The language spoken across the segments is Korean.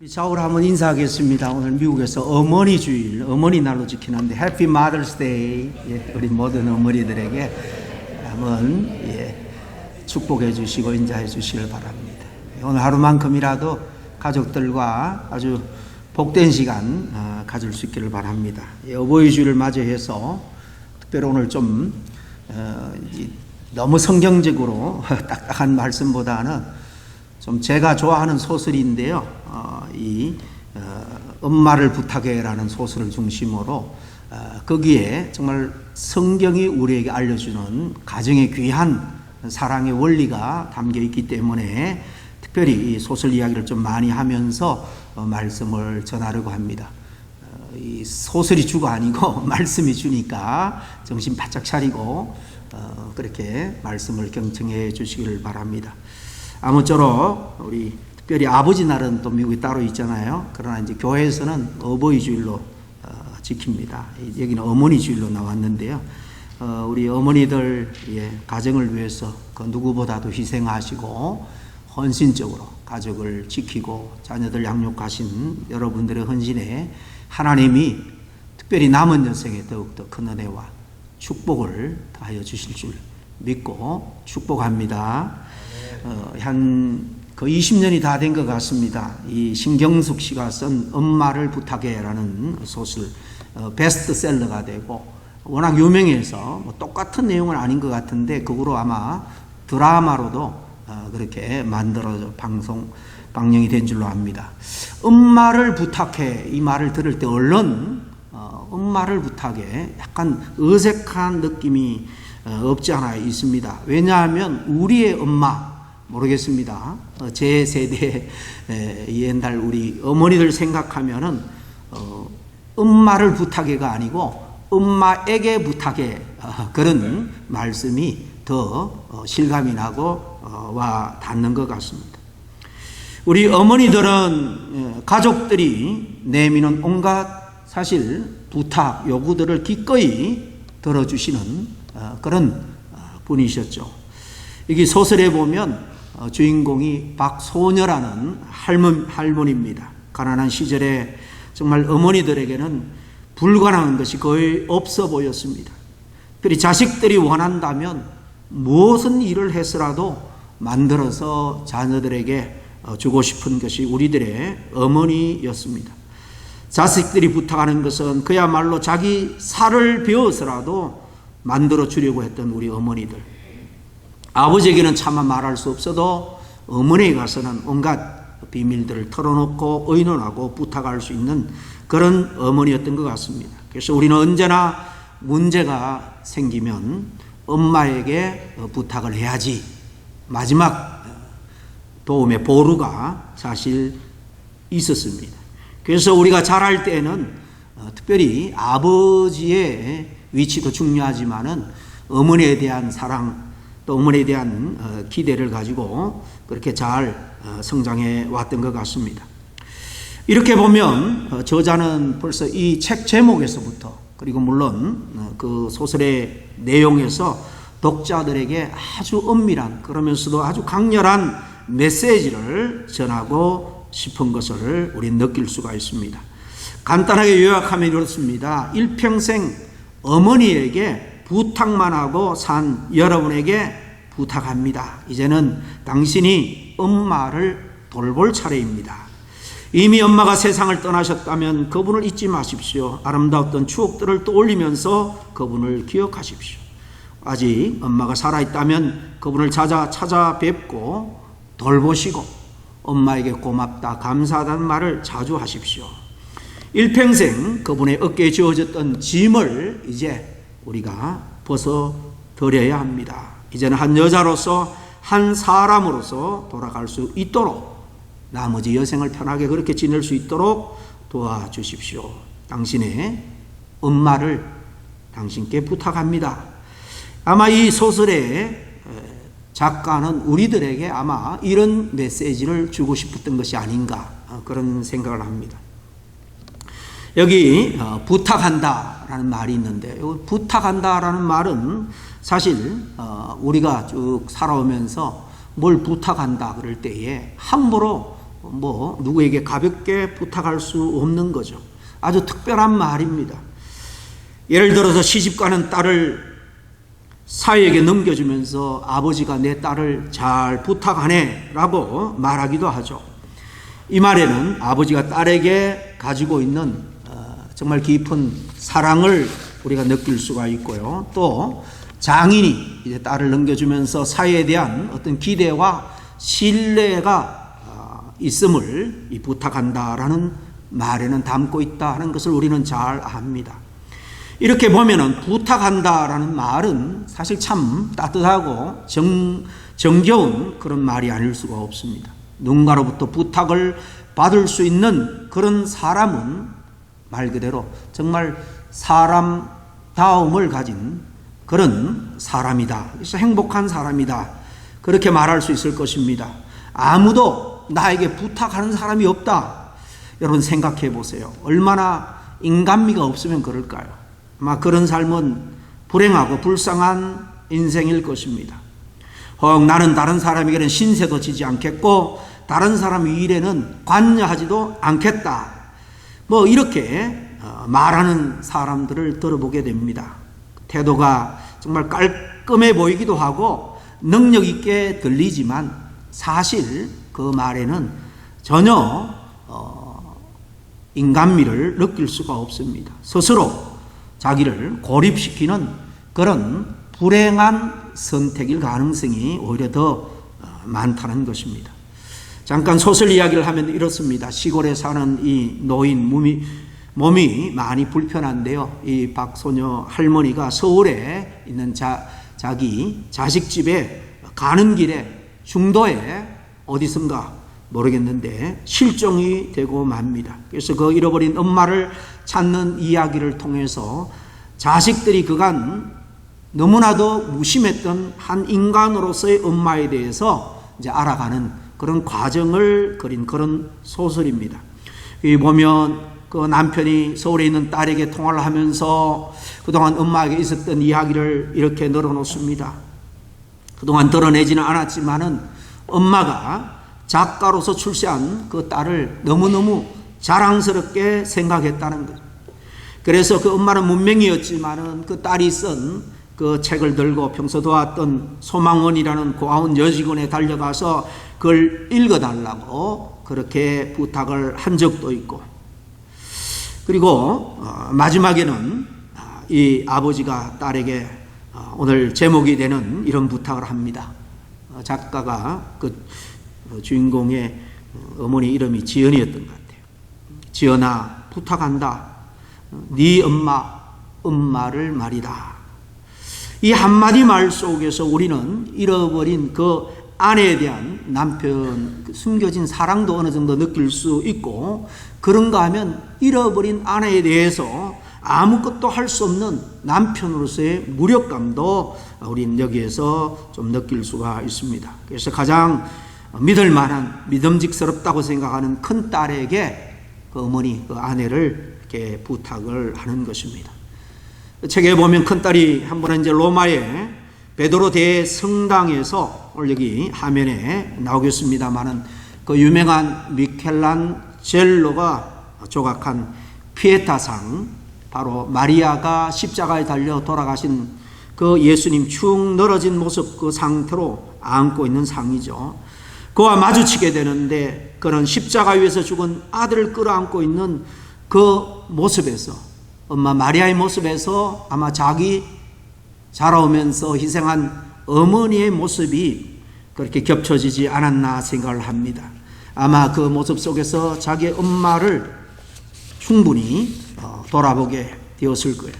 좌우로 한번 인사하겠습니다. 오늘 미국에서 어머니 주일, 어머니 날로 지키는데 해피 마더스 데이. 우리 모든 어머니들에게 한번 축복해 주시고 인자해 주시길 바랍니다. 오늘 하루만큼이라도 가족들과 아주 복된 시간 가질 수 있기를 바랍니다. 어버이 주일을 맞이해서 특별히 오늘 좀 너무 성경적으로 딱딱한 말씀보다는 좀 제가 좋아하는 소설인데요. 엄마를 부탁해라는 소설을 중심으로 거기에 정말 성경이 우리에게 알려주는 가정의 귀한 사랑의 원리가 담겨 있기 때문에 특별히 이 소설 이야기를 좀 많이 하면서 말씀을 전하려고 합니다. 이 소설이 주가 아니고 말씀이 주니까 정신 바짝 차리고 그렇게 말씀을 경청해 주시기를 바랍니다. 아무쪼록 우리 특별히 아버지 날은 또 미국에 따로 있잖아요. 그러나 이제 교회에서는 어버이 주일로 지킵니다. 여기는 어머니 주일로 나왔는데요. 우리 어머니들 가정을 위해서 그 누구보다도 희생하시고 헌신적으로 가족을 지키고 자녀들 양육하신 여러분들의 헌신에 하나님이 특별히 남은 여생에 더욱더 큰 은혜와 축복을 다하여 주실 줄 믿고 축복합니다. 한 거의 20년이 다 된 것 같습니다. 이 신경숙 씨가 쓴 엄마를 부탁해라는 소설 베스트셀러가 되고 워낙 유명해서 똑같은 내용은 아닌 것 같은데 그거로 아마 드라마로도 그렇게 만들어져 방영이 된 줄로 압니다. 엄마를 부탁해 이 말을 들을 때 얼른 엄마를 부탁해 약간 어색한 느낌이 없지 않아 있습니다. 왜냐하면 우리의 엄마 모르겠습니다. 제 세대 옛날 우리 어머니들 생각하면은 엄마를 부탁해가 아니고 엄마에게 부탁해 그런 말씀이 더 실감이 나고 와 닿는 것 같습니다. 우리 어머니들은 가족들이 내미는 온갖 사실 부탁 요구들을 기꺼이 들어주시는 그런 분이셨죠. 여기 소설에 보면 주인공이 박소녀라는 할머니입니다. 가난한 시절에 정말 어머니들에게는 불가능한 것이 거의 없어 보였습니다. 그리고 자식들이 원한다면 무슨 일을 해서라도 만들어서 자녀들에게 주고 싶은 것이 우리들의 어머니였습니다. 자식들이 부탁하는 것은 그야말로 자기 살을 베어서라도 만들어 주려고 했던 우리 어머니들. 아버지에게는 차마 말할 수 없어도 어머니에 가서는 온갖 비밀들을 털어놓고 의논하고 부탁할 수 있는 그런 어머니였던 것 같습니다. 그래서 우리는 언제나 문제가 생기면 엄마에게 부탁을 해야지 마지막 도움의 보루가 사실 있었습니다. 그래서 우리가 자랄 때는 특별히 아버지의 위치도 중요하지만은 어머니에 대한 사랑 또 어머니에 대한 기대를 가지고 그렇게 잘 성장해 왔던 것 같습니다. 이렇게 보면 저자는 벌써 이 책 제목에서부터 그리고 물론 그 소설의 내용에서 독자들에게 아주 엄밀한 그러면서도 아주 강렬한 메시지를 전하고 싶은 것을 우리는 느낄 수가 있습니다. 간단하게 요약하면 이렇습니다. 일평생 어머니에게 부탁만 하고 산 여러분에게 부탁합니다. 이제는 당신이 엄마를 돌볼 차례입니다. 이미 엄마가 세상을 떠나셨다면 그분을 잊지 마십시오. 아름다웠던 추억들을 떠올리면서 그분을 기억하십시오. 아직 엄마가 살아있다면 그분을 찾아뵙고 돌보시고 엄마에게 고맙다 감사하다는 말을 자주 하십시오. 일평생 그분의 어깨에 지어졌던 짐을 이제 우리가 벗어드려야 합니다. 이제는 한 여자로서 한 사람으로서 돌아갈 수 있도록 나머지 여생을 편하게 그렇게 지낼 수 있도록 도와주십시오. 당신의 엄마를 당신께 부탁합니다. 아마 이 소설의 작가는 우리들에게 아마 이런 메시지를 주고 싶었던 것이 아닌가 그런 생각을 합니다. 여기 부탁한다라는 말이 있는데 부탁한다라는 말은 사실 우리가 쭉 살아오면서 뭘 부탁한다 그럴 때에 함부로 누구에게 가볍게 부탁할 수 없는 거죠. 아주 특별한 말입니다. 예를 들어서 시집가는 딸을 사위에게 넘겨주면서 아버지가 내 딸을 잘 부탁하네 라고 말하기도 하죠. 이 말에는 아버지가 딸에게 가지고 있는 정말 깊은 사랑을 우리가 느낄 수가 있고요. 또 장인이 이제 딸을 넘겨주면서 사위에 대한 어떤 기대와 신뢰가 있음을 부탁한다라는 말에는 담고 있다 하는 것을 우리는 잘 압니다. 이렇게 보면은 부탁한다라는 말은 사실 참 따뜻하고 정겨운 그런 말이 아닐 수가 없습니다. 누군가로부터 부탁을 받을 수 있는 그런 사람은 말 그대로 정말 사람다움을 가진 그런 사람이다. 그래서 행복한 사람이다. 그렇게 말할 수 있을 것입니다. 아무도 나에게 부탁하는 사람이 없다. 여러분 생각해 보세요. 얼마나 인간미가 없으면 그럴까요? 아마 그런 삶은 불행하고 불쌍한 인생일 것입니다. 나는 다른 사람에게는 신세도 지지 않겠고 다른 사람 일에는 관여하지도 않겠다. 이렇게 말하는 사람들을 들어보게 됩니다. 태도가 정말 깔끔해 보이기도 하고 능력 있게 들리지만 사실 그 말에는 전혀 인간미를 느낄 수가 없습니다. 스스로 자기를 고립시키는 그런 불행한 선택일 가능성이 오히려 더 많다는 것입니다. 잠깐 소설 이야기를 하면 이렇습니다. 시골에 사는 이 노인 몸이 많이 불편한데요. 이 박소녀 할머니가 서울에 있는 자기 자식집에 가는 길에 중도에 어디선가 모르겠는데 실종이 되고 맙니다. 그래서 그 잃어버린 엄마를 찾는 이야기를 통해서 자식들이 그간 너무나도 무심했던 한 인간으로서의 엄마에 대해서 이제 알아가는 그런 과정을 그린 그런 소설입니다. 여기 보면 그 남편이 서울에 있는 딸에게 통화를 하면서 그동안 엄마에게 있었던 이야기를 이렇게 늘어놓습니다. 그동안 드러내지는 않았지만은 엄마가 작가로서 출세한 그 딸을 너무너무 자랑스럽게 생각했다는 거죠. 그래서 그 엄마는 문맹이었지만은 그 딸이 쓴 그 책을 들고 평소 도왔던 소망원이라는 고아원 여직원에 달려가서 그걸 읽어달라고 그렇게 부탁을 한 적도 있고, 그리고 마지막에는 이 아버지가 딸에게 오늘 제목이 되는 이런 부탁을 합니다. 작가가 그 주인공의 어머니 이름이 지연이었던 것 같아요. 지연아, 부탁한다. 네 엄마를 말이다. 이 한마디 말 속에서 우리는 잃어버린 그 아내에 대한 남편 숨겨진 사랑도 어느 정도 느낄 수 있고, 그런가 하면 잃어버린 아내에 대해서 아무것도 할 수 없는 남편으로서의 무력감도 우리는 여기에서 좀 느낄 수가 있습니다. 그래서 가장 믿을 만한, 믿음직스럽다고 생각하는 큰 딸에게 그 어머니, 그 아내를 이렇게 부탁을 하는 것입니다. 책에 보면 큰 딸이 한 번은 이제 로마의 베드로 대성당에서, 오늘 여기 화면에 나오겠습니다만은 그 유명한 미켈란젤로가 조각한 피에타상, 바로 마리아가 십자가에 달려 돌아가신 그 예수님 축 늘어진 모습, 그 상태로 안고 있는 상이죠. 그와 마주치게 되는데 그는 십자가 위에서 죽은 아들을 끌어안고 있는 그 모습에서, 엄마 마리아의 모습에서 아마 자기 자라오면서 희생한 어머니의 모습이 그렇게 겹쳐지지 않았나 생각을 합니다. 아마 그 모습 속에서 자기의 엄마를 충분히 돌아보게 되었을 거예요.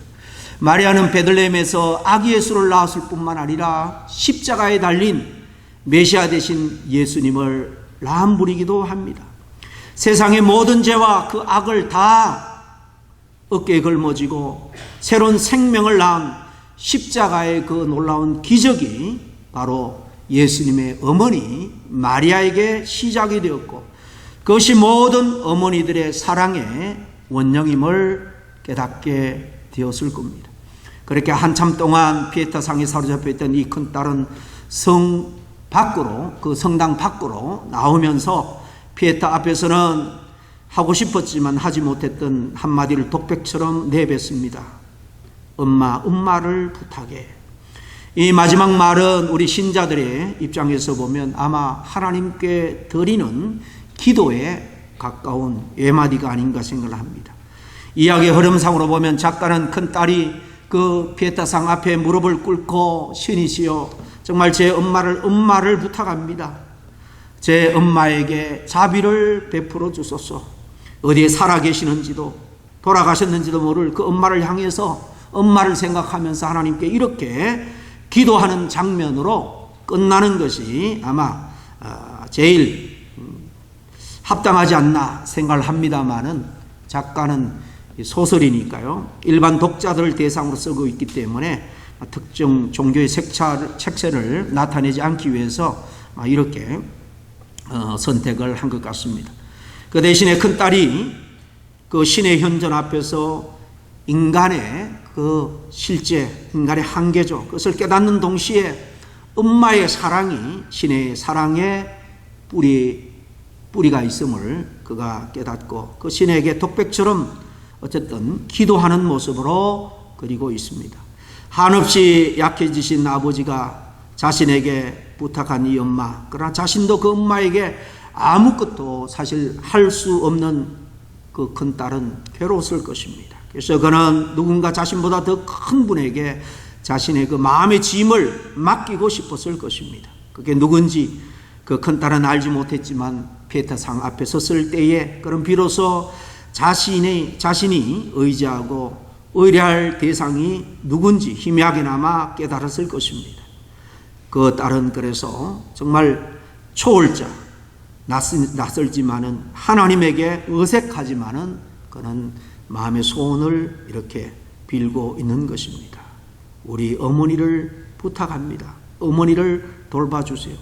마리아는 베들레헴에서 아기 예수를 낳았을 뿐만 아니라 십자가에 달린 메시아 되신 예수님을 낳은 분이기도 합니다. 세상의 모든 죄와 그 악을 다 어깨에 걸머지고 새로운 생명을 낳은 십자가의 그 놀라운 기적이 바로 예수님의 어머니 마리아에게 시작이 되었고, 그것이 모든 어머니들의 사랑의 원형임을 깨닫게 되었을 겁니다. 그렇게 한참 동안 피에타상에 사로잡혀 있던 이 큰딸은 성 밖으로, 그 성당 밖으로 나오면서 피에타 앞에서는 하고 싶었지만 하지 못했던 한마디를 독백처럼 내뱉습니다. 엄마를 부탁해. 이 마지막 말은 우리 신자들의 입장에서 보면 아마 하나님께 드리는 기도에 가까운 예마디가 아닌가 생각을 합니다. 이야기의 흐름상으로 보면 작가는 큰딸이 그 피에타상 앞에 무릎을 꿇고 신이시여 정말 제 엄마를 부탁합니다. 제 엄마에게 자비를 베풀어 주소서. 어디에 살아계시는지도 돌아가셨는지도 모를 그 엄마를 향해서 엄마를 생각하면서 하나님께 이렇게 기도하는 장면으로 끝나는 것이 아마 제일 합당하지 않나 생각을 합니다마는 작가는 소설이니까요. 일반 독자들을 대상으로 쓰고 있기 때문에 특정 종교의 색채를 나타내지 않기 위해서 이렇게 선택을 한 것 같습니다. 그 대신에 큰딸이 그 신의 현존 앞에서 인간의 그 실제, 인간의 한계죠. 그것을 깨닫는 동시에 엄마의 사랑이 신의 사랑의 뿌리가 있음을 그가 깨닫고 그 신에게 독백처럼 어쨌든 기도하는 모습으로 그리고 있습니다. 한없이 약해지신 아버지가 자신에게 부탁한 이 엄마, 그러나 자신도 그 엄마에게 아무것도 사실 할 수 없는 그 큰딸은 괴로웠을 것입니다. 그래서 그는 누군가 자신보다 더 큰 분에게 자신의 그 마음의 짐을 맡기고 싶었을 것입니다. 그게 누군지 그 큰딸은 알지 못했지만 피에타상 앞에 섰을 때에 그는 비로소 자신이 의지하고 의뢰할 대상이 누군지 희미하게나마 깨달았을 것입니다. 그 딸은 그래서 정말 초월자, 낯설지만은 하나님에게 어색하지만은 그는 마음의 소원을 이렇게 빌고 있는 것입니다. 우리 어머니를 부탁합니다. 어머니를 돌봐주세요.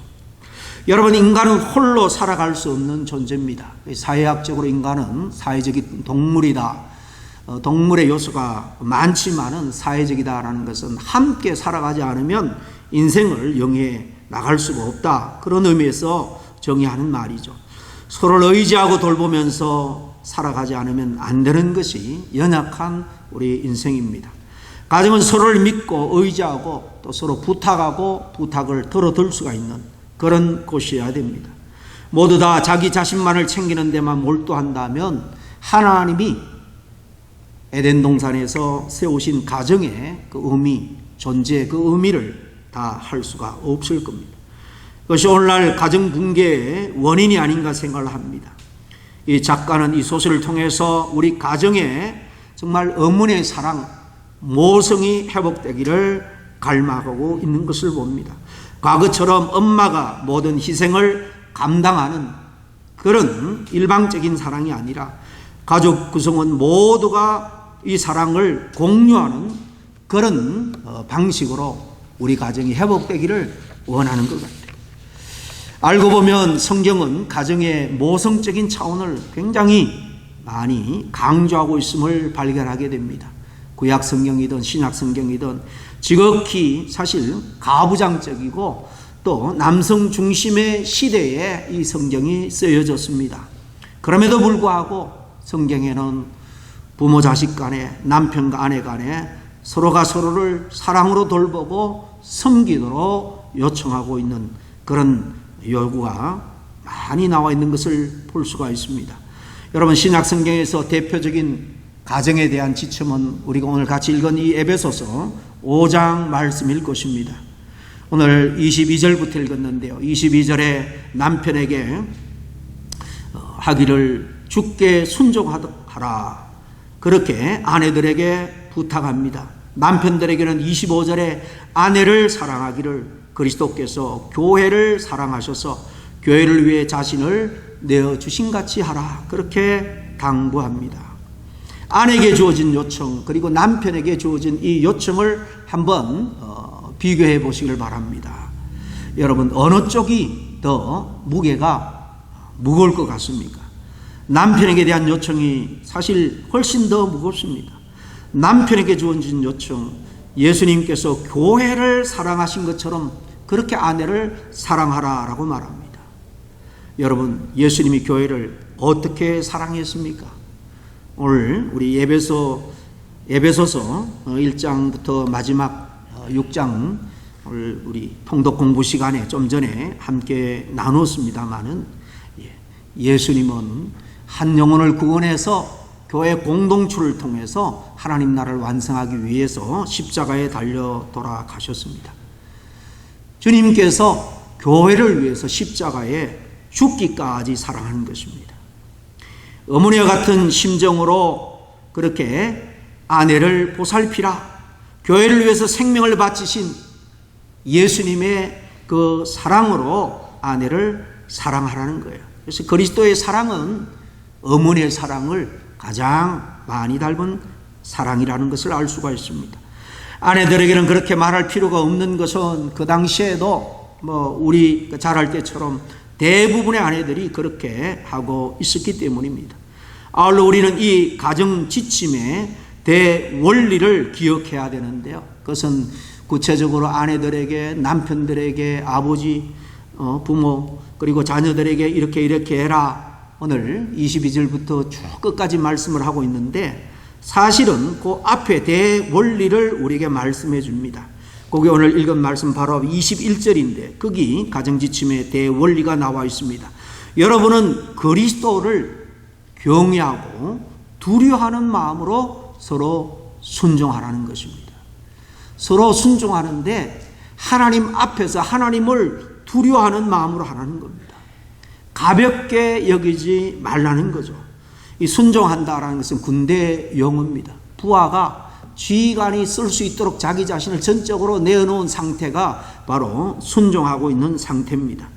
여러분, 인간은 홀로 살아갈 수 없는 존재입니다. 사회학적으로 인간은 사회적인 동물이다. 동물의 요소가 많지만은 사회적이다라는 것은 함께 살아가지 않으면 인생을 영위해 나갈 수가 없다. 그런 의미에서 정의하는 말이죠. 서로를 의지하고 돌보면서 살아가지 않으면 안 되는 것이 연약한 우리 인생입니다. 가정은 서로를 믿고 의지하고 또 서로 부탁하고 부탁을 들어줄 수가 있는 그런 곳이어야 됩니다. 모두 다 자기 자신만을 챙기는 데만 몰두한다면 하나님이 에덴 동산에서 세우신 가정의 그 의미, 존재의 그 의미를 다 할 수가 없을 겁니다. 그것이 오늘날 가정 붕괴의 원인이 아닌가 생각을 합니다. 이 작가는 이 소설을 통해서 우리 가정에 정말 어머니의 사랑, 모성이 회복되기를 갈망하고 있는 것을 봅니다. 과거처럼 엄마가 모든 희생을 감당하는 그런 일방적인 사랑이 아니라 가족 구성원 모두가 이 사랑을 공유하는 그런 방식으로 우리 가정이 회복되기를 원하는 것 같아요. 알고 보면 성경은 가정의 모성적인 차원을 굉장히 많이 강조하고 있음을 발견하게 됩니다. 구약 성경이든 신약 성경이든 지극히 사실 가부장적이고 또 남성 중심의 시대에 이 성경이 쓰여졌습니다. 그럼에도 불구하고 성경에는 부모 자식 간에 남편과 아내 간에 서로가 서로를 사랑으로 돌보고 섬기도록 요청하고 있는 그런 요구가 많이 나와 있는 것을 볼 수가 있습니다. 여러분, 신약 성경에서 대표적인 가정에 대한 지침은 우리가 오늘 같이 읽은 이 에베소서 5장 말씀일 것입니다. 오늘 22절부터 읽었는데요. 22절에 남편에게 하기를 주께 순종하라, 그렇게 아내들에게 부탁합니다. 남편들에게는 25절에 아내를 사랑하기를 그리스도께서 교회를 사랑하셔서 교회를 위해 자신을 내어주신 같이 하라, 그렇게 당부합니다. 아내에게 주어진 요청 그리고 남편에게 주어진 이 요청을 한번 비교해 보시길 바랍니다. 여러분, 어느 쪽이 더 무게가 무거울 것 같습니까? 남편에게 대한 요청이 사실 훨씬 더 무겁습니다. 남편에게 주어진 요청, 예수님께서 교회를 사랑하신 것처럼 그렇게 아내를 사랑하라라고 말합니다. 여러분, 예수님이 교회를 어떻게 사랑했습니까? 오늘 우리 에베소서 1장부터 마지막 6장 오늘 우리 통독 공부 시간에 좀 전에 함께 나눴습니다마는, 예수님은 한 영혼을 구원해서 교회 공동체를 통해서 하나님 나라를 완성하기 위해서 십자가에 달려 돌아가셨습니다. 주님께서 교회를 위해서 십자가에 죽기까지 사랑하는 것입니다. 어머니와 같은 심정으로 그렇게 아내를 보살피라, 교회를 위해서 생명을 바치신 예수님의 그 사랑으로 아내를 사랑하라는 거예요. 그래서 그리스도의 사랑은 어머니의 사랑을 가장 많이 닮은 사랑이라는 것을 알 수가 있습니다. 아내들에게는 그렇게 말할 필요가 없는 것은 그 당시에도 우리 자랄 때처럼 대부분의 아내들이 그렇게 하고 있었기 때문입니다. 아울러 우리는 이 가정 지침의 대원리를 기억해야 되는데요. 그것은 구체적으로 아내들에게, 남편들에게, 아버지, 부모, 그리고 자녀들에게 이렇게 해라. 오늘 22절부터 쭉 끝까지 말씀을 하고 있는데, 사실은 그 앞에 대원리를 우리에게 말씀해 줍니다. 거기 오늘 읽은 말씀 바로 21절인데 거기 가정지침의 대원리가 나와 있습니다. 여러분은 그리스도를 경외하고 두려워하는 마음으로 서로 순종하라는 것입니다. 서로 순종하는데 하나님 앞에서 하나님을 두려워하는 마음으로 하라는 겁니다. 가볍게 여기지 말라는 거죠. 이 순종한다라는 것은 군대 용어입니다. 부하가 지휘관이 쓸 수 있도록 자기 자신을 전적으로 내어놓은 상태가 바로 순종하고 있는 상태입니다.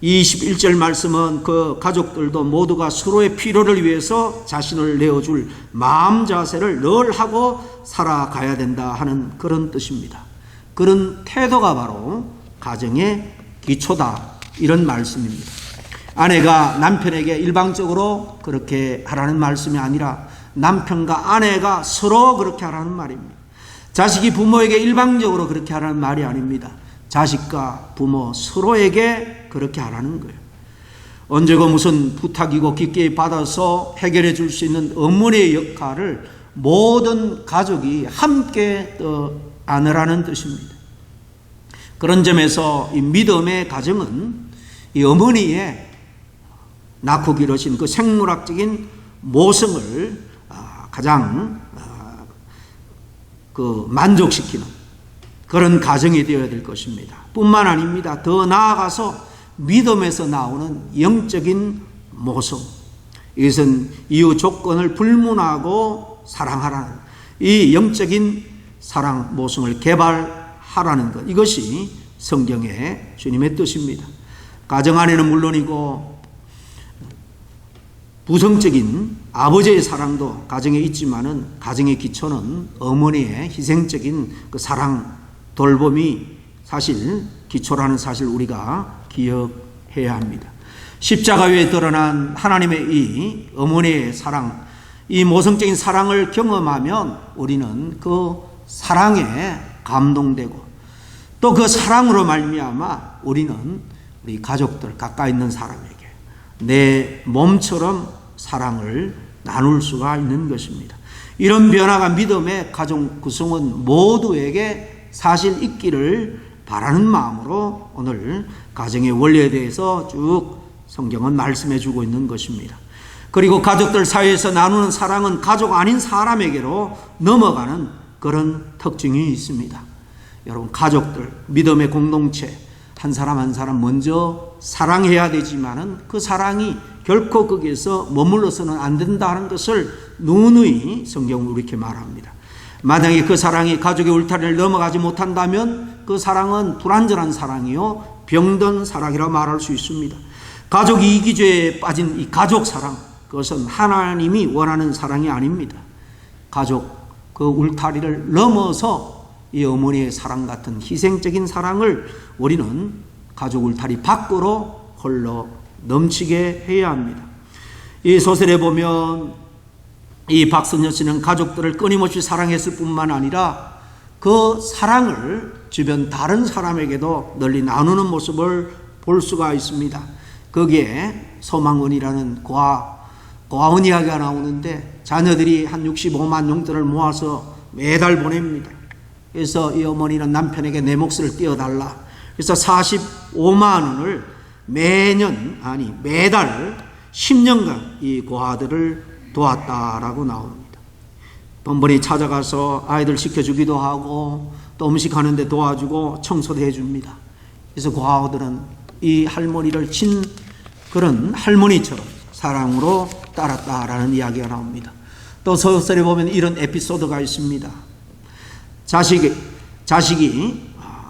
21절 말씀은 그 가족들도 모두가 서로의 필요를 위해서 자신을 내어줄 마음 자세를 늘 하고 살아가야 된다 하는 그런 뜻입니다. 그런 태도가 바로 가정의 기초다, 이런 말씀입니다. 아내가 남편에게 일방적으로 그렇게 하라는 말씀이 아니라 남편과 아내가 서로 그렇게 하라는 말입니다. 자식이 부모에게 일방적으로 그렇게 하라는 말이 아닙니다. 자식과 부모 서로에게 그렇게 하라는 거예요. 언제고 무슨 부탁이고 깊게 받아서 해결해 줄 수 있는 어머니의 역할을 모든 가족이 함께 안으라는 뜻입니다. 그런 점에서 이 믿음의 가정은 이 어머니의 낳고 기르신 그 생물학적인 모성을 가장 만족시키는 그런 가정이 되어야 될 것입니다. 뿐만 아닙니다. 더 나아가서 믿음에서 나오는 영적인 모성, 이것은 이유 조건을 불문하고 사랑하라는 이 영적인 사랑 모성을 개발하라는 것, 이것이 성경의 주님의 뜻입니다. 가정 안에는 물론이고 부성적인 아버지의 사랑도 가정에 있지만은 가정의 기초는 어머니의 희생적인 그 사랑, 돌봄이 사실 기초라는 사실 우리가 기억해야 합니다. 십자가 위에 드러난 하나님의 이 어머니의 사랑, 이 모성적인 사랑을 경험하면 우리는 그 사랑에 감동되고 또 그 사랑으로 말미암아 우리는 우리 가족들, 가까이 있는 사람에게 내 몸처럼 사랑을 나눌 수가 있는 것입니다. 이런 변화가 믿음의 가정 구성원 모두에게 사실 있기를 바라는 마음으로 오늘 가정의 원리에 대해서 쭉 성경은 말씀해 주고 있는 것입니다. 그리고 가족들 사이에서 나누는 사랑은 가족 아닌 사람에게로 넘어가는 그런 특징이 있습니다. 여러분, 가족들, 믿음의 공동체, 한 사람 한 사람 먼저 사랑해야 되지만은 그 사랑이 결코 거기에서 머물러서는 안 된다는 것을 누누이 성경은 이렇게 말합니다. 만약에 그 사랑이 가족의 울타리를 넘어가지 못한다면 그 사랑은 불완전한 사랑이요 병든 사랑이라 말할 수 있습니다. 가족 이기주의에 빠진 이 가족 사랑, 그것은 하나님이 원하는 사랑이 아닙니다. 가족 그 울타리를 넘어서 이 어머니의 사랑 같은 희생적인 사랑을 우리는 가족 울타리 밖으로 홀로 넘치게 해야 합니다. 이 소설에 보면 이 박선여 씨는 가족들을 끊임없이 사랑했을 뿐만 아니라 그 사랑을 주변 다른 사람에게도 널리 나누는 모습을 볼 수가 있습니다. 거기에 소망원이라는 고아원 이야기가 나오는데 자녀들이 한 65만 용돈을 모아서 매달 보냅니다. 그래서 이 어머니는 남편에게 내 몫을 띄워달라. 그래서 45만 원을 매달 10년간 이 고아들을 도왔다라고 나옵니다. 번번이 찾아가서 아이들 시켜주기도 하고 또 음식하는데 도와주고 청소도 해줍니다. 그래서 고아들은 이 할머니를 그런 할머니처럼 사랑으로 따랐다라는 이야기가 나옵니다. 또 소설에 보면 이런 에피소드가 있습니다. 자식이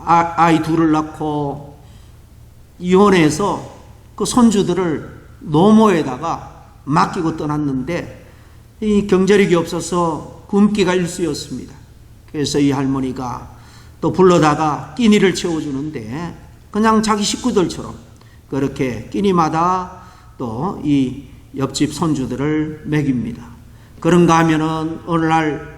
아이 둘을 낳고 이혼해서 그 손주들을 노모에다가 맡기고 떠났는데 이 경제력이 없어서 굶기가 일쑤였습니다. 그래서 이 할머니가 또 불러다가 끼니를 채워주는데 그냥 자기 식구들처럼 그렇게 끼니마다 또 이 옆집 손주들을 먹입니다. 그런가 하면은 어느 날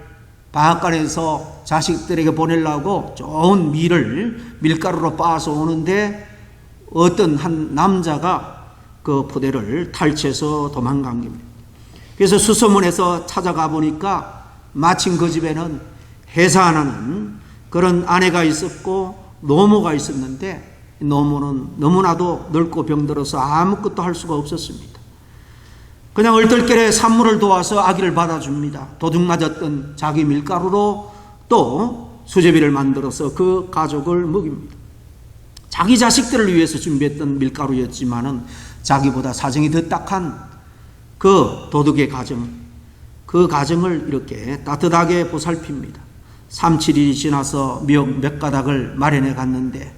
바닷가에서 자식들에게 보내려고 좋은 밀가루로 빻아서 오는데 어떤 한 남자가 그 포대를 탈취해서 도망간 겁니다. 그래서 수소문에서 찾아가 보니까 마침 그 집에는 해산하는 그런 아내가 있었고 노모가 있었는데 노모는 너무나도 늙고 병들어서 아무것도 할 수가 없었습니다. 그냥 얼떨결에 산물을 도와서 아기를 받아줍니다. 도둑 맞았던 자기 밀가루로 또 수제비를 만들어서 그 가족을 먹입니다. 자기 자식들을 위해서 준비했던 밀가루였지만은 자기보다 사정이 더 딱한 그 도둑의 가정, 그 가정을 이렇게 따뜻하게 보살핍니다. 3, 7일이 지나서 미역 몇 가닥을 마련해 갔는데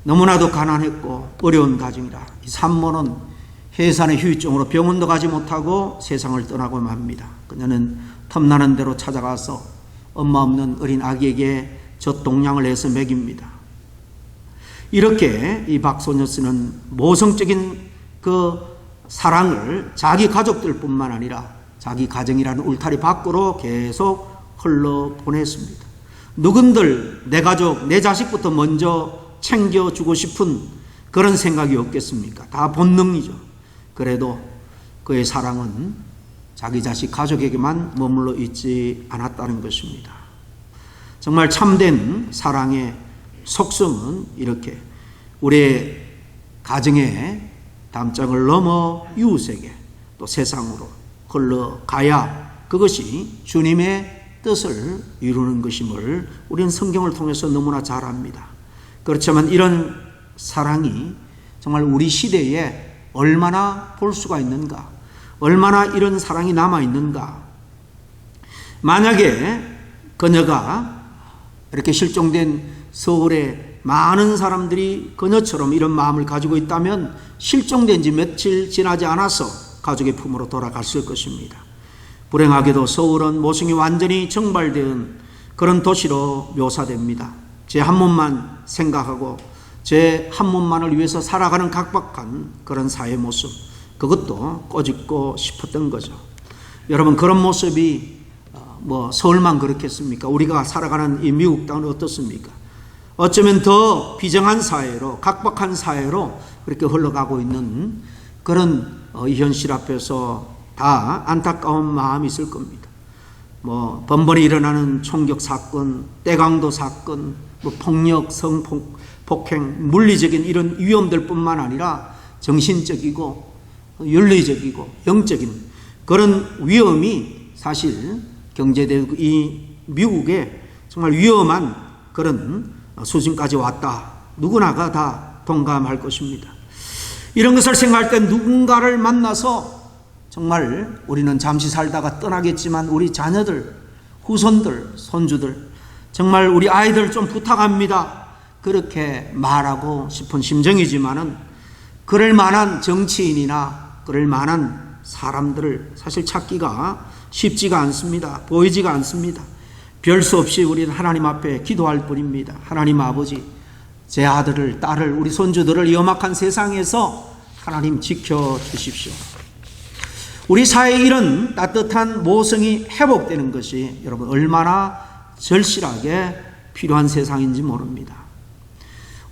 너무나도 가난했고 어려운 가정이라 이 산모는 해산의 후유증으로 병원도 가지 못하고 세상을 떠나고 맙니다. 그녀는 틈나는 대로 찾아가서 엄마 없는 어린 아기에게 젖동량을 해서 먹입니다. 이렇게 이 박소녀 씨는 모성적인 그 사랑을 자기 가족들뿐만 아니라 자기 가정이라는 울타리 밖으로 계속 흘러보냈습니다. 누군들 내 가족, 내 자식부터 먼저 챙겨주고 싶은 그런 생각이 없겠습니까? 다 본능이죠. 그래도 그의 사랑은 자기 자식 가족에게만 머물러 있지 않았다는 것입니다. 정말 참된 사랑의 속성은 이렇게 우리의 가정의 담장을 넘어 이웃에게 또 세상으로 흘러가야 그것이 주님의 뜻을 이루는 것임을 우리는 성경을 통해서 너무나 잘 압니다. 그렇지만 이런 사랑이 정말 우리 시대에 얼마나 볼 수가 있는가, 얼마나 이런 사랑이 남아있는가. 만약에 그녀가 이렇게 실종된 서울에 많은 사람들이 그녀처럼 이런 마음을 가지고 있다면 실종된 지 며칠 지나지 않아서 가족의 품으로 돌아갔을 것입니다. 불행하게도 서울은 모성이 완전히 정발된 그런 도시로 묘사됩니다. 제 한 몸만 생각하고 제 한 몸만을 위해서 살아가는 각박한 그런 사회 모습, 그것도 꼬집고 싶었던 거죠. 여러분, 그런 모습이 서울만 그렇겠습니까? 우리가 살아가는 이 미국 땅은 어떻습니까? 어쩌면 더 비정한 사회로, 각박한 사회로 그렇게 흘러가고 있는 그런 이 현실 앞에서 다 안타까운 마음이 있을 겁니다. 번번이 일어나는 총격 사건, 떼강도 사건, 폭력, 성폭행, 물리적인 이런 위험들뿐만 아니라 정신적이고 윤리적이고 영적인 그런 위험이 사실 경제대국 이 미국에 정말 위험한 그런 수준까지 왔다. 누구나가 다 동감할 것입니다. 이런 것을 생각할 때 누군가를 만나서 정말 우리는 잠시 살다가 떠나겠지만 우리 자녀들, 후손들, 손주들, 정말 우리 아이들 좀 부탁합니다. 그렇게 말하고 싶은 심정이지만은 그럴 만한 정치인이나 그럴 만한 사람들을 사실 찾기가 쉽지가 않습니다. 보이지가 않습니다. 별 수 없이 우리는 하나님 앞에 기도할 뿐입니다. 하나님 아버지, 제 아들을, 딸을, 우리 손주들을 이 험악한 세상에서 하나님 지켜주십시오. 우리 사회에 이런 따뜻한 모성이 회복되는 것이 여러분 얼마나 절실하게 필요한 세상인지 모릅니다.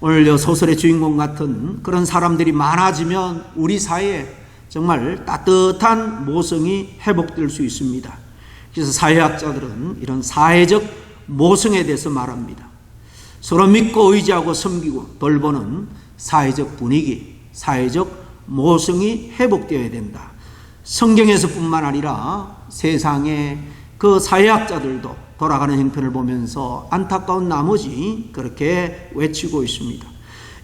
오늘 저 소설의 주인공 같은 그런 사람들이 많아지면 우리 사회에 정말 따뜻한 모성이 회복될 수 있습니다. 그래서 사회학자들은 이런 사회적 모성에 대해서 말합니다. 서로 믿고 의지하고 섬기고 돌보는 사회적 분위기, 사회적 모성이 회복되어야 된다. 성경에서뿐만 아니라 세상의 그 사회학자들도 돌아가는 형편을 보면서 안타까운 나머지 그렇게 외치고 있습니다.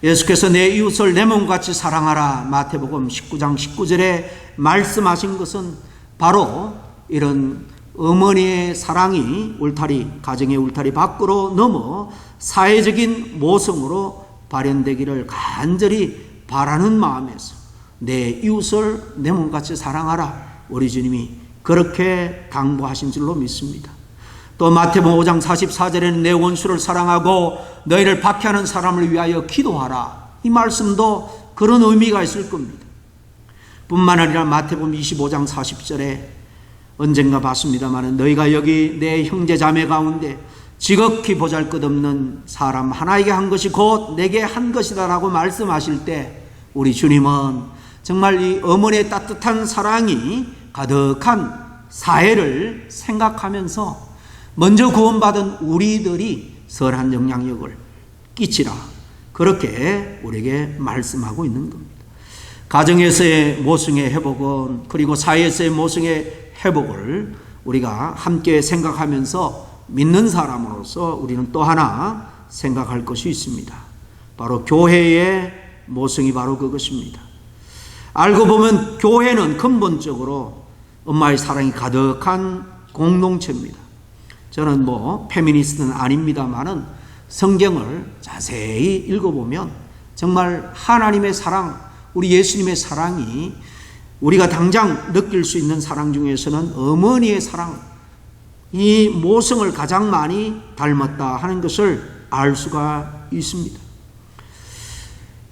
예수께서 내 이웃을 내 몸같이 사랑하라 마태복음 19장 19절에 말씀하신 것은 바로 이런 어머니의 사랑이 울타리, 가정의 울타리 밖으로 넘어 사회적인 모성으로 발현되기를 간절히 바라는 마음에서 내 이웃을 내 몸같이 사랑하라 우리 주님이 그렇게 당부하신 줄로 믿습니다. 또 마태복음 5장 44절에는 내 원수를 사랑하고 너희를 박해하는 사람을 위하여 기도하라. 이 말씀도 그런 의미가 있을 겁니다. 뿐만 아니라 마태복음 25장 40절에 언젠가 봤습니다만 너희가 여기 내 형제 자매 가운데 지극히 보잘것없는 사람 하나에게 한 것이 곧 내게 한 것이다라고 말씀하실 때 우리 주님은 정말 이 어머니의 따뜻한 사랑이 가득한 사회를 생각하면서 먼저 구원받은 우리들이 선한 영향력을 끼치라 그렇게 우리에게 말씀하고 있는 겁니다. 가정에서의 모성의 회복은 그리고 사회에서의 모성의 회복을 우리가 함께 생각하면서 믿는 사람으로서 우리는 또 하나 생각할 것이 있습니다. 바로 교회의 모성이 바로 그것입니다. 알고 보면 교회는 근본적으로 엄마의 사랑이 가득한 공동체입니다. 저는 페미니스트는 아닙니다만은 성경을 자세히 읽어보면 정말 하나님의 사랑, 우리 예수님의 사랑이 우리가 당장 느낄 수 있는 사랑 중에서는 어머니의 사랑, 이 모성을 가장 많이 닮았다 하는 것을 알 수가 있습니다.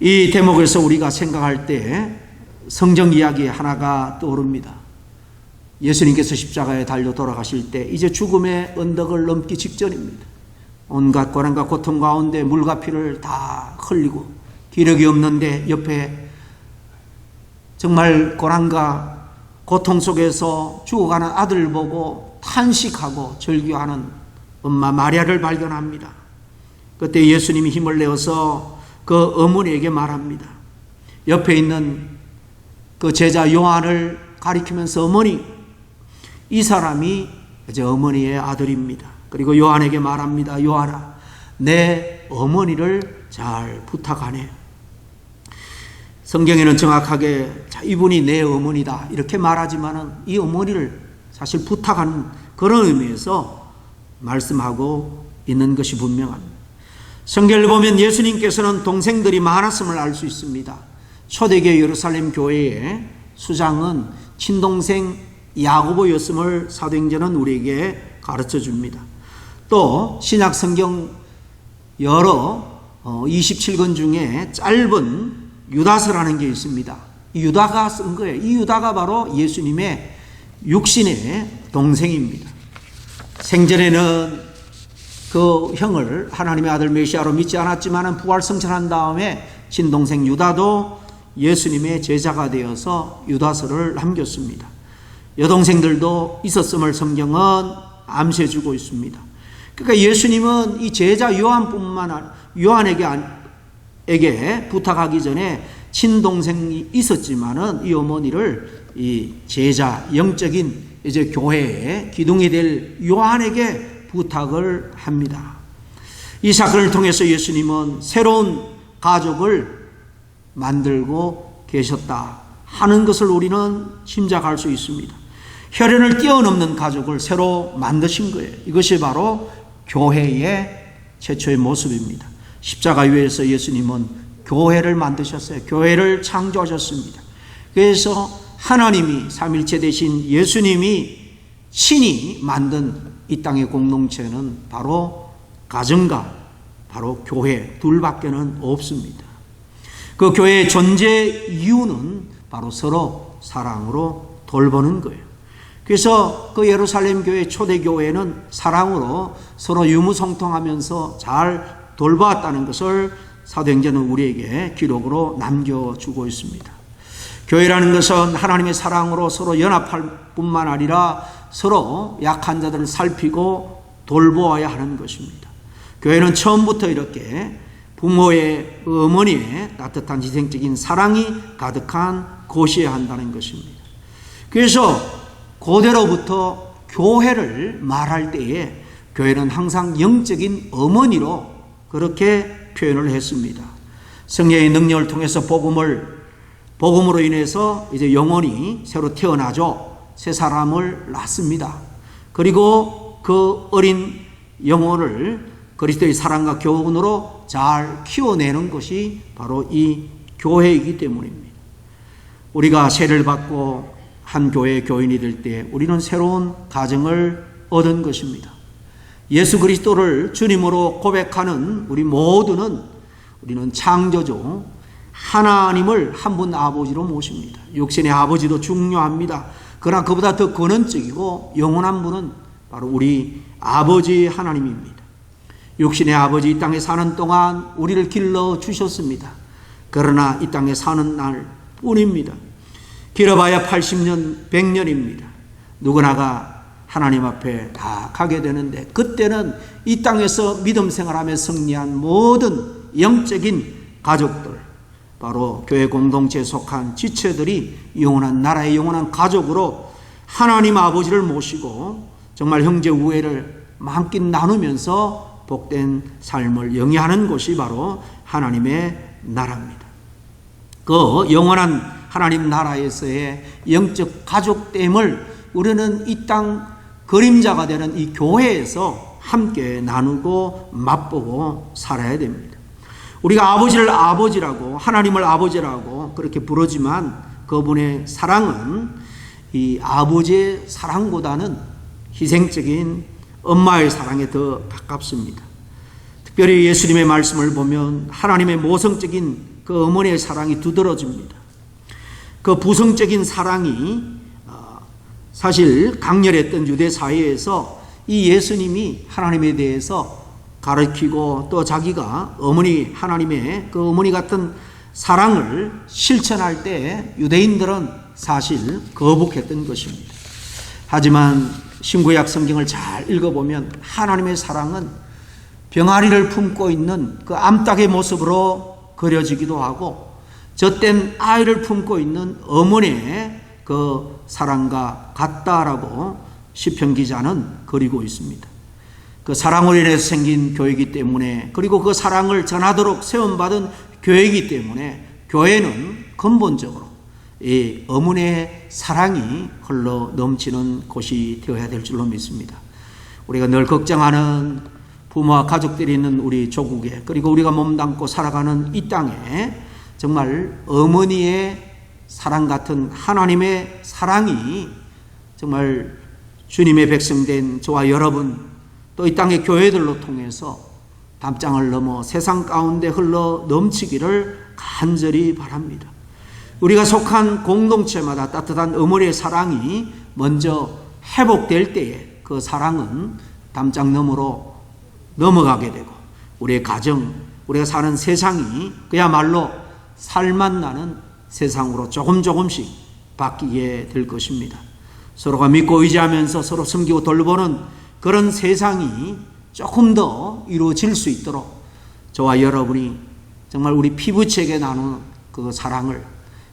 이 대목에서 우리가 생각할 때 성경 이야기 하나가 떠오릅니다. 예수님께서 십자가에 달려 돌아가실 때 이제 죽음의 언덕을 넘기 직전입니다. 온갖 고난과 고통 가운데 물과 피를 다 흘리고 기력이 없는데 옆에 정말 고난과 고통 속에서 죽어가는 아들을 보고 탄식하고 절규하는 엄마 마리아를 발견합니다. 그때 예수님이 힘을 내어서 그 어머니에게 말합니다. 옆에 있는 그 제자 요한을 가리키면서 어머니, 이 사람이 이제 어머니의 아들입니다. 그리고 요한에게 말합니다. 요한아, 내 어머니를 잘 부탁하네. 성경에는 정확하게 이분이 내 어머니다 이렇게 말하지만은 이 어머니를 사실 부탁하는 그런 의미에서 말씀하고 있는 것이 분명합니다. 성경을 보면 예수님께서는 동생들이 많았음을 알 수 있습니다. 초대교회 예루살렘 교회의 수장은 친동생 야고보였음을 사도행전은 우리에게 가르쳐 줍니다. 또 신약 성경 여러 27권 중에 짧은 유다서라는 게 있습니다. 이 유다가 쓴 거예요. 이 유다가 바로 예수님의 육신의 동생입니다. 생전에는 그 형을 하나님의 아들 메시아로 믿지 않았지만 부활 성천한 다음에 친동생 유다도 예수님의 제자가 되어서 유다서를 남겼습니다. 여동생들도 있었음을 성경은 암시해주고 있습니다. 그러니까 예수님은 이 제자 요한에게 부탁하기 전에 친동생이 있었지만은 이 어머니를 이 제자 영적인 이제 교회의 기둥이 될 요한에게 부탁을 합니다. 이 사건을 통해서 예수님은 새로운 가족을 만들고 계셨다 하는 것을 우리는 짐작할 수 있습니다. 혈연을 뛰어넘는 가족을 새로 만드신 거예요. 이것이 바로 교회의 최초의 모습입니다. 십자가 위에서 예수님은 교회를 만드셨어요. 교회를 창조하셨습니다. 그래서 하나님이 삼일체 되신 예수님이 신이 만든 이 땅의 공동체는 바로 가정과 바로 교회 둘밖에는 없습니다. 그 교회의 존재 이유는 바로 서로 사랑으로 돌보는 거예요. 그래서 그 예루살렘 교회 초대교회는 사랑으로 서로 유무통통하면서 잘 돌보았다는 것을 사도행전은 우리에게 기록으로 남겨주고 있습니다. 교회라는 것은 하나님의 사랑으로 서로 연합할 뿐만 아니라 서로 약한 자들을 살피고 돌보아야 하는 것입니다. 교회는 처음부터 이렇게 부모의 어머니의 따뜻한 희생적인 사랑이 가득한 곳이어야 한다는 것입니다. 그래서 고대로부터 교회를 말할 때에 교회는 항상 영적인 어머니로 그렇게 표현을 했습니다. 성령의 능력을 통해서 복음으로 인해서 이제 영혼이 새로 태어나죠. 새 사람을 낳습니다. 그리고 그 어린 영혼을 그리스도의 사랑과 교훈으로 잘 키워내는 것이 바로 이 교회이기 때문입니다. 우리가 세례를 받고 한 교회의 교인이 될 때 우리는 새로운 가정을 얻은 것입니다. 예수 그리스도를 주님으로 고백하는 우리 모두는 우리는 창조주 하나님을 한 분 아버지로 모십니다. 육신의 아버지도 중요합니다. 그러나 그보다 더 근원적이고 영원한 분은 바로 우리 아버지 하나님입니다. 육신의 아버지 이 땅에 사는 동안 우리를 길러 주셨습니다. 그러나 이 땅에 사는 날 뿐입니다. 길어봐야 80년, 100년입니다. 누구나가 하나님 앞에 다 가게 되는데 그때는 이 땅에서 믿음 생활하며 승리한 모든 영적인 가족들, 바로 교회 공동체에 속한 지체들이 영원한 나라의 영원한 가족으로 하나님 아버지를 모시고 정말 형제 우애를 마음껏 나누면서 복된 삶을 영위하는 곳이 바로 하나님의 나라입니다. 그 영원한 하나님 나라에서의 영적 가족됨을 우리는 이 땅 그림자가 되는 이 교회에서 함께 나누고 맛보고 살아야 됩니다. 우리가 아버지를 아버지라고, 하나님을 아버지라고 그렇게 부르지만 그분의 사랑은 이 아버지의 사랑보다는 희생적인 엄마의 사랑에 더 가깝습니다. 특별히 예수님의 말씀을 보면 하나님의 모성적인 그 어머니의 사랑이 두드러집니다. 그 부성적인 사랑이 사실 강렬했던 유대 사회에서 이 예수님이 하나님에 대해서 가르치고 또 자기가 어머니 하나님의 그 어머니 같은 사랑을 실천할 때 유대인들은 사실 거북했던 것입니다. 하지만 신구약 성경을 잘 읽어보면 하나님의 사랑은 병아리를 품고 있는 그 암탉의 모습으로 그려지기도 하고 젖된 아이를 품고 있는 어머니의 그 사랑과 같다라고 시편 기자는 그리고 있습니다. 그 사랑으로 인해서 생긴 교회이기 때문에, 그리고 그 사랑을 전하도록 세움받은 교회이기 때문에 교회는 근본적으로 이 어머니의 사랑이 흘러 넘치는 곳이 되어야 될 줄로 믿습니다. 우리가 늘 걱정하는 부모와 가족들이 있는 우리 조국에, 그리고 우리가 몸담고 살아가는 이 땅에 정말 어머니의 사랑 같은 하나님의 사랑이 정말 주님의 백성된 저와 여러분, 또 이 땅의 교회들로 통해서 담장을 넘어 세상 가운데 흘러 넘치기를 간절히 바랍니다. 우리가 속한 공동체마다 따뜻한 어머니의 사랑이 먼저 회복될 때에 그 사랑은 담장 너머로 넘어가게 되고 우리의 가정, 우리가 사는 세상이 그야말로 살맛 나는 세상으로 조금씩 바뀌게 될 것입니다. 서로가 믿고 의지하면서 서로 섬기고 돌보는 그런 세상이 조금 더 이루어질 수 있도록 저와 여러분이 정말 우리 피부체에게 나누는 그 사랑을,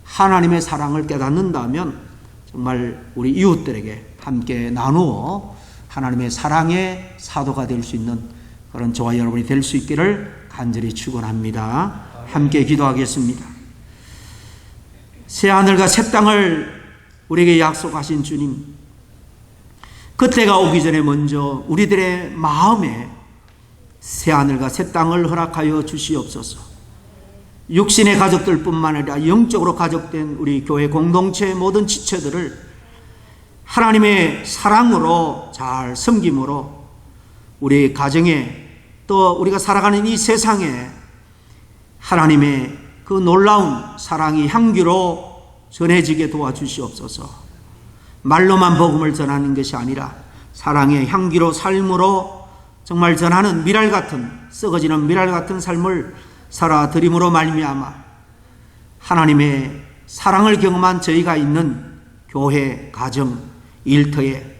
하나님의 사랑을 깨닫는다면 정말 우리 이웃들에게 함께 나누어 하나님의 사랑의 사도가 될 수 있는 그런 저와 여러분이 될 수 있기를 간절히 축원합니다. 함께 기도하겠습니다. 새 하늘과 새 땅을 우리에게 약속하신 주님, 그때가 오기 전에 먼저 우리들의 마음에 새 하늘과 새 땅을 허락하여 주시옵소서. 육신의 가족들뿐만 아니라 영적으로 가족된 우리 교회 공동체의 모든 지체들을 하나님의 사랑으로 잘 섬김으로 우리 가정에, 또 우리가 살아가는 이 세상에 하나님의 그 놀라운 사랑이 향기로 전해지게 도와주시옵소서. 말로만 복음을 전하는 것이 아니라 사랑의 향기로 삶으로 정말 전하는 미랄 같은, 썩어지는 미랄 같은 삶을 살아드림으로 말미암아 하나님의 사랑을 경험한 저희가 있는 교회, 가정, 일터에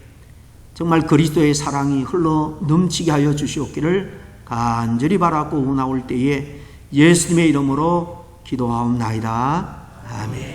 정말 그리스도의 사랑이 흘러 넘치게 하여 주시옵기를 간절히 바라고 나올 때에 예수님의 이름으로 기도하옵나이다. 아멘.